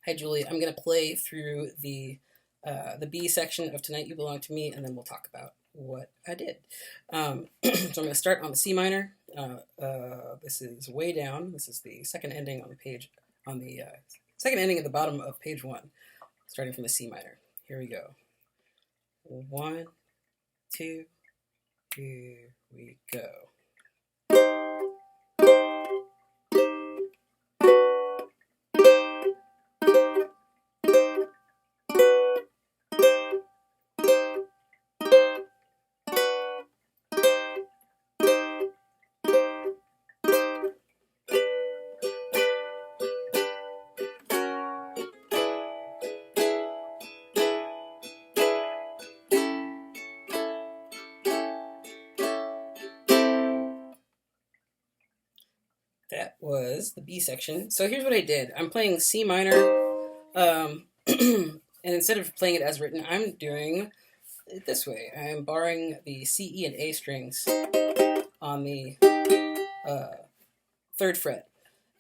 Hi, Julie. I'm going to play through the B section of Tonight You Belong to Me, and then we'll talk about what I did. So I'm going to start on the C minor. This is way down. This is the second ending on the page, on the second ending at the bottom of page 1, starting from the C minor. Here we go. 1, 2, here we go. That was the B section. So here's what I did. I'm playing C minor, and instead of playing it as written, I'm doing it this way. I'm barring the C, E, and A strings on the 3rd fret.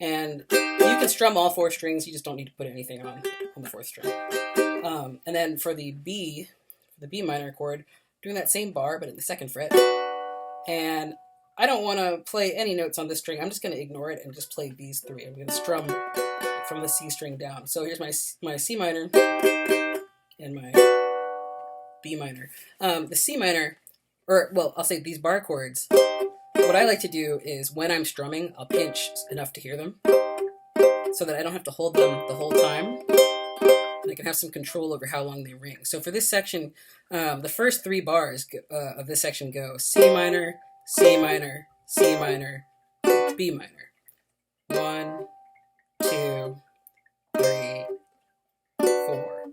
And you can strum all 4 strings, you just don't need to put anything on the 4th string. And then for the B minor chord, doing that same bar, but at the 2nd fret. And I don't want to play any notes on this string. I'm just going to ignore it and just play these 3. I'm going to strum from the C string down. So here's my C minor and my B minor. The C minor, I'll say these bar chords, what I like to do is when I'm strumming, I'll pinch enough to hear them so that I don't have to hold them the whole time. And I can have some control over how long they ring. So for this section, the first 3 bars of this section go C minor, C minor, C minor, B minor. 1, 2, 3, 4.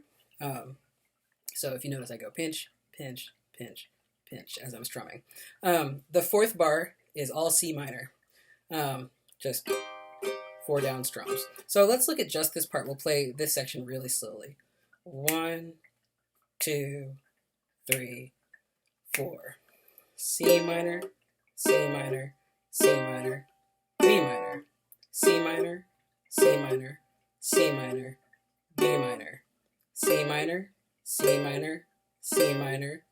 So if you notice, I go pinch, pinch, pinch, pinch as I'm strumming. The 4th bar is all C minor, just 4 down strums. So let's look at just this part. We'll play this section really slowly. 1, 2, 3, 4. C minor, C minor, C minor, B minor, C minor, C minor, C minor, B minor, C minor, C minor, C minor,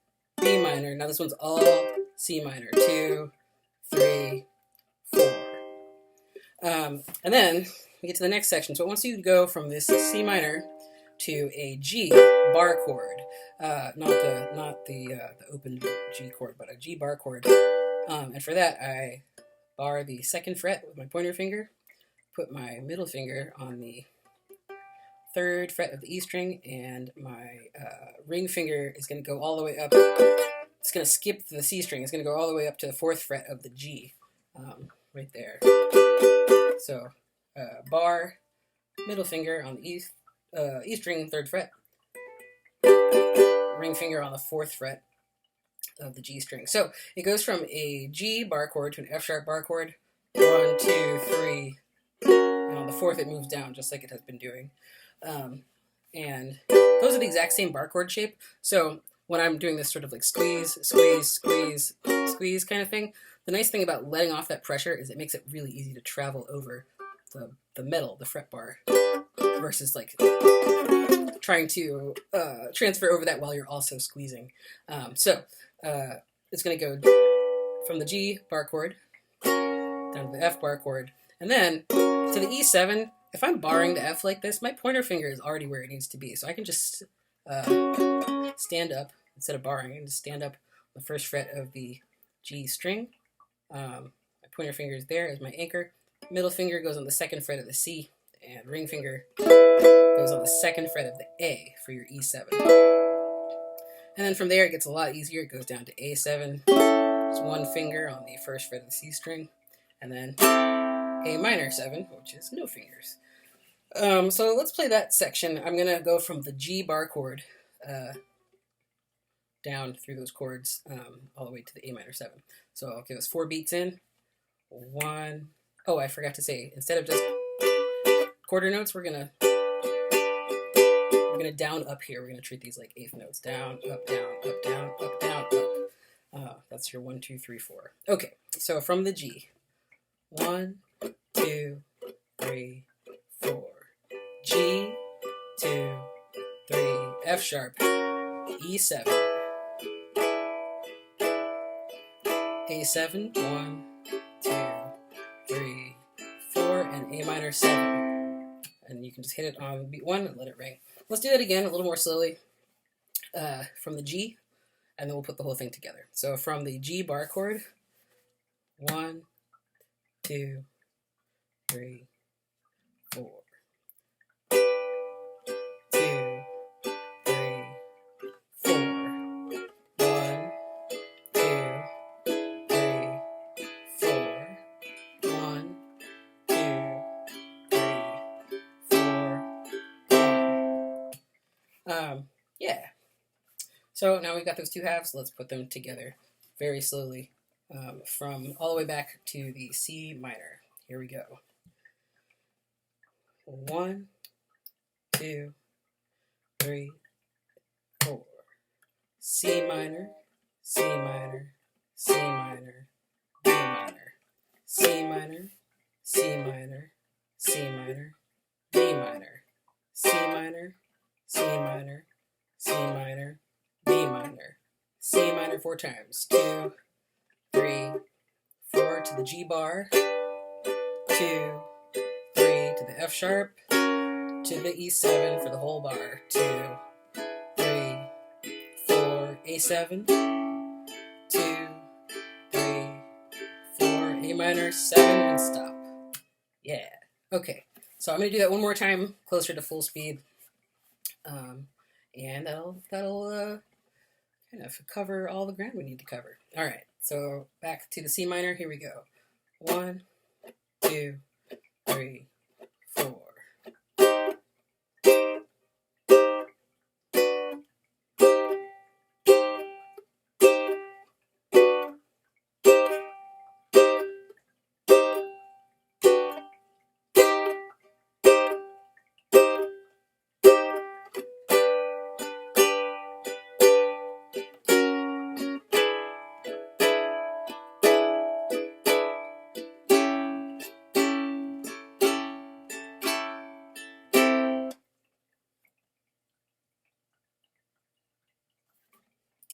B minor. Now this one's all C minor. 2, 3, 4. And then we get to the next section. So it wants you to go from this C minor to a G bar chord, not the open G chord, but a G bar chord. And for that, I bar the 2nd fret with my pointer finger, put my middle finger on the 3rd fret of the E string, and my ring finger is going to go all the way up. It's going to skip the C string. It's going to go all the way up to the 4th fret of the G, right there. So bar, middle finger on the E string, 3rd fret, ring finger on the 4th fret of the G string. So it goes from a G bar chord to an F sharp bar chord. 1, 2, 3, and on the 4th it moves down just like it has been doing. And those are the exact same bar chord shape. So when I'm doing this sort of like squeeze, squeeze, squeeze, squeeze kind of thing, the nice thing about letting off that pressure is it makes it really easy to travel over the metal, the fret bar, versus like trying to transfer over that while you're also squeezing. So it's going to go from the G bar chord down to the F bar chord, and then to the E7. If I'm barring the F like this, my pointer finger is already where it needs to be. So I can just stand up instead of barring. I can just stand up the 1st fret of the G string. My pointer finger is there as my anchor. Middle finger goes on the 2nd fret of the C, and ring finger goes on the 2nd fret of the A for your E7. And then from there, it gets a lot easier. It goes down to A7. Just 1 finger on the 1st fret of the C string, and then A minor 7, which is no fingers. So let's play that section. I'm going to go from the G bar chord down through those chords all the way to the A minor 7. So I'll give us 4 beats in. 1. Oh, I forgot to say, instead of just quarter notes, we're gonna down up here. We're gonna treat these like 8th notes. Down, up, down, up, down, up, down, up. That's your 1, 2, 3, 4. Okay, so from the G. 1, 2, 3, 4. G, sharp, E7, A7, 1, 2, 3, 4, and A minor 7. And you can just hit it on beat 1 and let it ring. Let's do that again a little more slowly from the G, and then we'll put the whole thing together. So from the G bar chord, 1, 2, 3, 4. 2, 3, 4. 1, 2, 3, 4. 1, 2, 3, 4. 1. Yeah. So now we've got those two halves. Let's put them together very slowly from all the way back to the C minor. Here we go. 1, 2, 3, 4. C minor, C minor, C minor, B minor, C minor, C minor, C minor, B minor, C minor, C minor, C minor, B minor, C minor 4 times. 2, 3, 4 to the G bar, 2, 3 to the F sharp, to the E7 for the whole bar, 2, 3, 4, A7, 2, 3, 4, A minor 7, and stop. Yeah. Okay. So I'm going to do that one more time, closer to full speed, and that'll kind of cover all the ground we need to cover. All right. So back to the C minor. Here we go. 1, 2, 3,